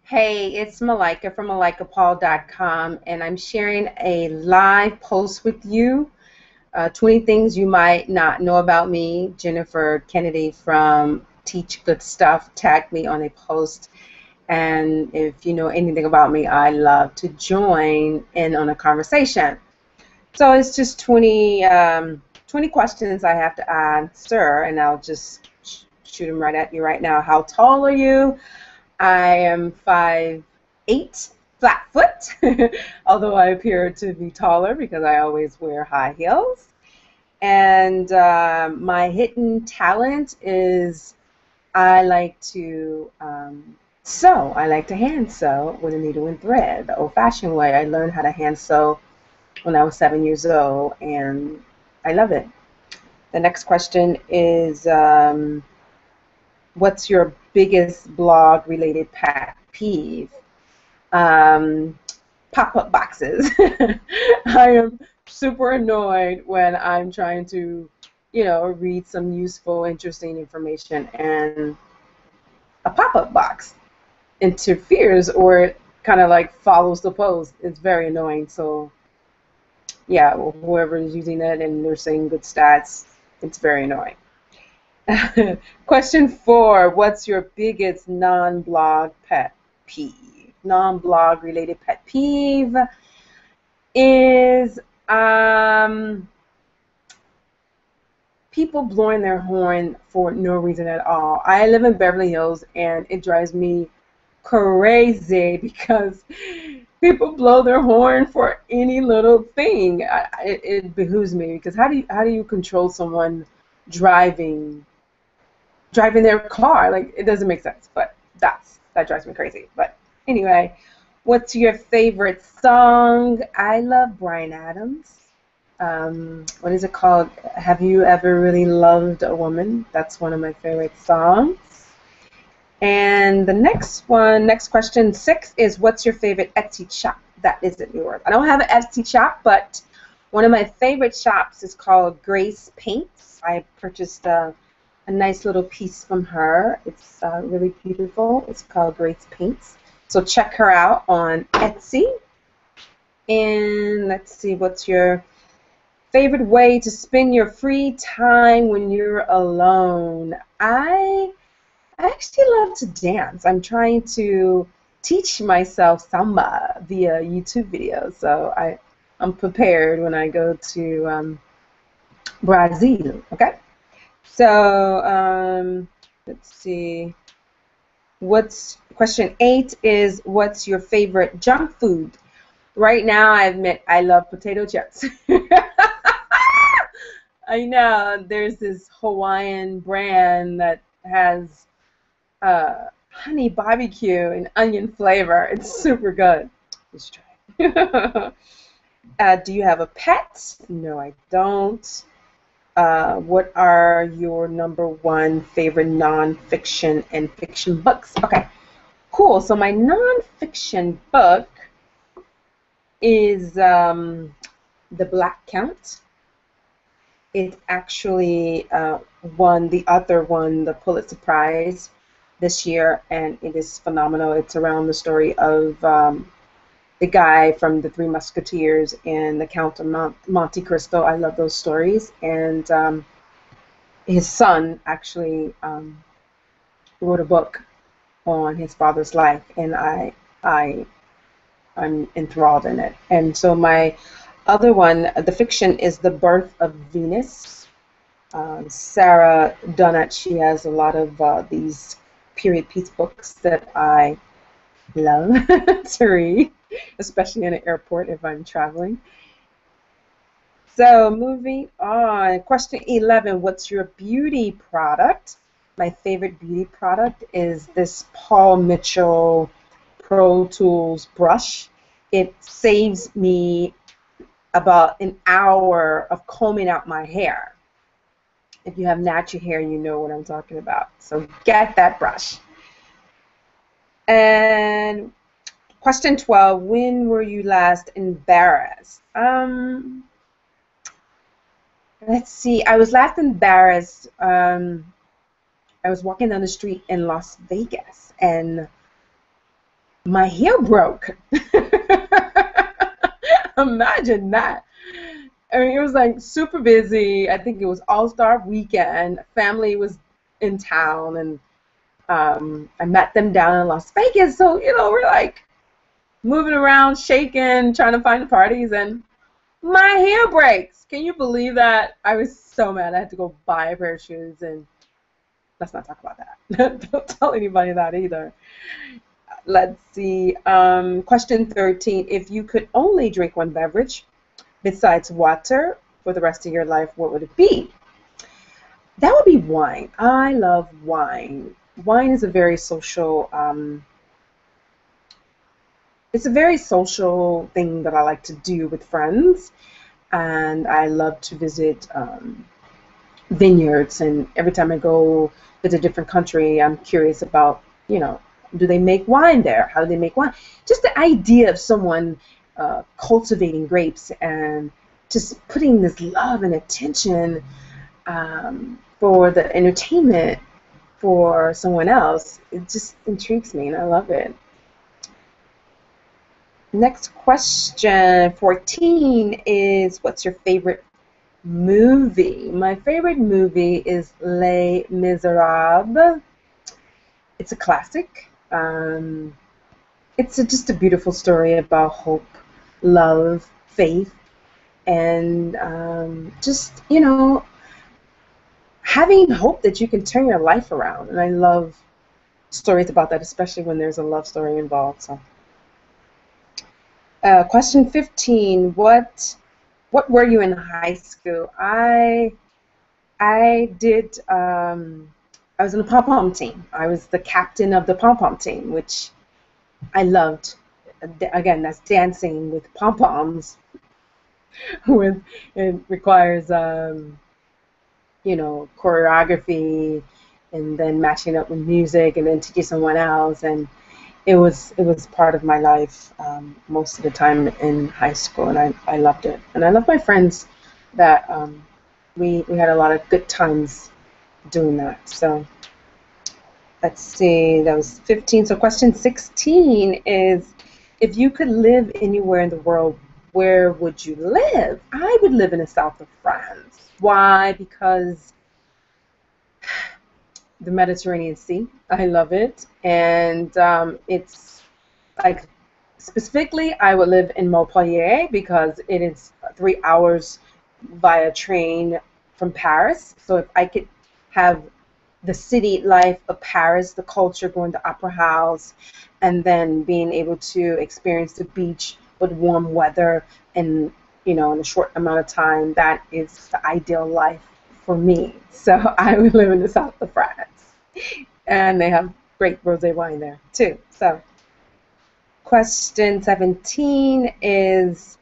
Hey, it's Malika from MalikaPaul.com, and I'm sharing a live post with you. 20 things you might not know about me. Jennifer Kennedy from Teach Good Stuff tagged me on a post. And if you know anything about me, I love to join in on a conversation. So it's just 20 questions I have to answer, and I'll just shoot them right at you right now. How tall are you? I am 5'8", flat foot, although I appear to be taller because I always wear high heels. And my hidden talent is I like to sew. I like to hand sew with a needle and thread, the old-fashioned way. I learned how to hand sew when I was 7 years old, and I love it. The next question is, what's your biggest blog-related pet peeve? um, Pop-up boxes. I am super annoyed when I'm trying to, read some useful, interesting information and a pop-up box interferes or kind of like follows the post. It's very annoying. So yeah, whoever is using it and they're saying good stats, it's very annoying. Question 4, what's your biggest non-blog pet peeve? Non-blog related pet peeve is people blowing their horn for no reason at all. I live in Beverly Hills and it drives me crazy because people blow their horn for any little thing. It behooves me because how do you control someone driving their car? Like, it doesn't make sense, but that drives me crazy. But anyway, what's your favorite song? I love Bryan Adams. What is it called? Have you ever really loved a woman? That's one of my favorite songs. And the next question 6 is, what's your favorite Etsy shop that isn't yours? I don't have an Etsy shop, but one of my favorite shops is called Grace Paints. I purchased a nice little piece from her. It's really beautiful. It's called Grace Paints. So check her out on Etsy. And let's see, what's your favorite way to spend your free time when you're alone? I actually love to dance. I'm trying to teach myself samba via YouTube videos. So I'm prepared when I go to Brazil. Okay. So let's see. Question 8 is, what's your favorite junk food? Right now, I admit I love potato chips. I know there's this Hawaiian brand that has honey barbecue and onion flavor. It's super good. Let's try it. Do you have a pet? No, I don't. What are your number one favorite nonfiction and fiction books? Okay, cool. So my nonfiction book is The Black Count. It actually won the Pulitzer Prize this year, and it is phenomenal. It's around the story of the guy from the Three Musketeers and the Count of Monte Cristo. I love those stories. And his son actually wrote a book on his father's life, and I'm enthralled in it. And so my other one, the fiction, is The Birth of Venus. Sarah Dunnett, she has a lot of these period piece books that I love to read, especially in an airport if I'm traveling. So moving on, question 11, what's your beauty product? My favorite beauty product is this Paul Mitchell Pro Tools brush. It saves me about an hour of combing out my hair. If you have natural hair, you know what I'm talking about. So get that brush. And question 12, when were you last embarrassed? Let's see, I was last embarrassed. I was walking down the street in Las Vegas, and My hair broke. Imagine that. I mean, it was like super busy. I think it was All-Star weekend. Family was in town, and I met them down in Las Vegas. So, we're like moving around, shaking, trying to find the parties, and my hair breaks. Can you believe that? I was so mad. I had to go buy a pair of shoes, and let's not talk about that. Don't tell anybody that either. Let's see. Question 13. If you could only drink one beverage besides water for the rest of your life, what would it be? That would be wine. I love wine. Wine is a very social, it's a very social thing that I like to do with friends. And I love to visit vineyards. And every time I go visit a different country, I'm curious about, do they make wine there? How do they make wine? Just the idea of someone cultivating grapes and just putting this love and attention for the entertainment for someone else, it just intrigues me and I love it. Next question, 14, is what's your favorite movie? My favorite movie is Les Miserables. It's a classic. It's just a beautiful story about hope, love, faith, and just, having hope that you can turn your life around. And I love stories about that, especially when there's a love story involved. So, question 15, what were you in high school? I did, I was in the pom-pom team. I was the captain of the pom-pom team, which I loved. Again, that's dancing with pom-poms. It requires, choreography and then matching up with music and then teaching someone else. And it was part of my life most of the time in high school, and I loved it. And I love my friends that we had a lot of good times doing that. So let's see, that was 15. So question 16 is, if you could live anywhere in the world, where would you live? I would live in the south of France. Why? Because the Mediterranean Sea. I love it. And it's like, specifically, I would live in Montpellier because it is 3 hours via train from Paris. So if I could have the city life of Paris, the culture, going to opera house, and then being able to experience the beach with warm weather and, in a short amount of time, that is the ideal life for me. So I would live in the south of France. And they have great rosé wine there too. So question 17 is,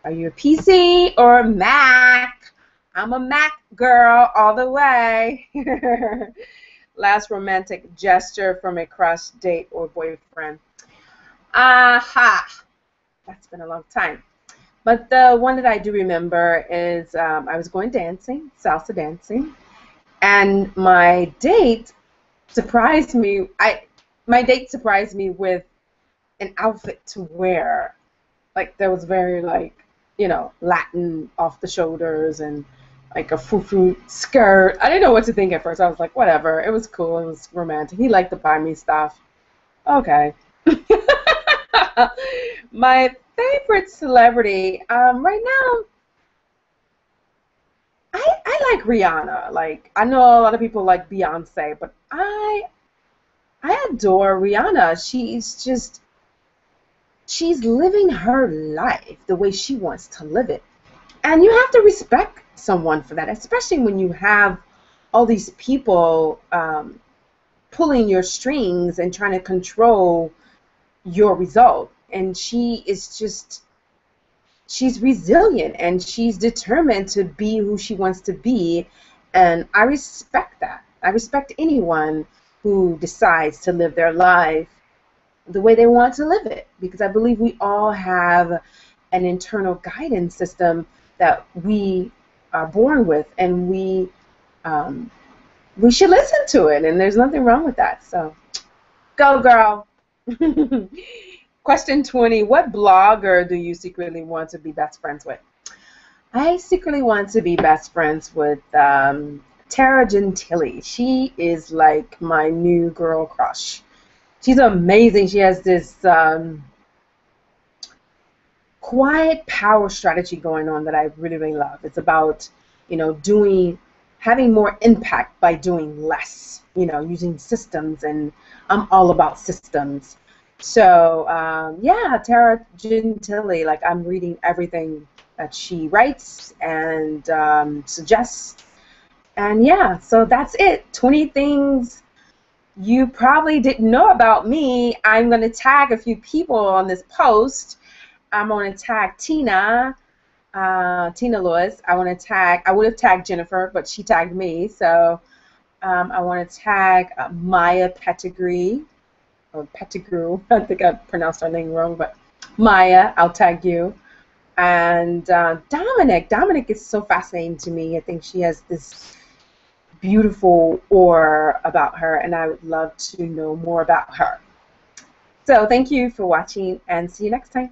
are you a PC or a Mac? I'm a Mac girl all the way. Last romantic gesture from a crush, date, or boyfriend. Aha! That's been a long time. But the one that I do remember is I was going dancing, salsa dancing, and my date surprised me. My date surprised me with an outfit to wear, like that was very Latin, off the shoulders, and like a frou-frou skirt. I didn't know what to think at first. I was like, whatever. It was cool. It was romantic. He liked to buy me stuff. Okay. My favorite celebrity right now, I like Rihanna. Like, I know a lot of people like Beyonce, but I adore Rihanna. She's living her life the way she wants to live it. And you have to respect someone for that, especially when you have all these people pulling your strings and trying to control your result. And she's resilient and she's determined to be who she wants to be. And I respect that. I respect anyone who decides to live their life the way they want to live it, because I believe we all have an internal guidance system that we are born with, and we should listen to it, and there's nothing wrong with that. So go girl. Question 20. What blogger do you secretly want to be best friends with? I secretly want to be best friends with Tara Gentili. She is like my new girl crush. She's amazing. She has this quiet power strategy going on that I really, really love. It's about, doing, having more impact by doing less, using systems, and I'm all about systems. So, yeah, Tara Gentili, like I'm reading everything that she writes and suggests. And yeah, so that's it. 20 things you probably didn't know about me. I'm going to tag a few people on this post. I'm going to tag Tina, Tina Lewis. I would have tagged Jennifer, but she tagged me. So I want to tag Maya Pettigrew, or Pettigrew. I think I pronounced her name wrong, but Maya, I'll tag you. And Dominic. Dominic is so fascinating to me. I think she has this beautiful aura about her, and I would love to know more about her. So thank you for watching, and see you next time.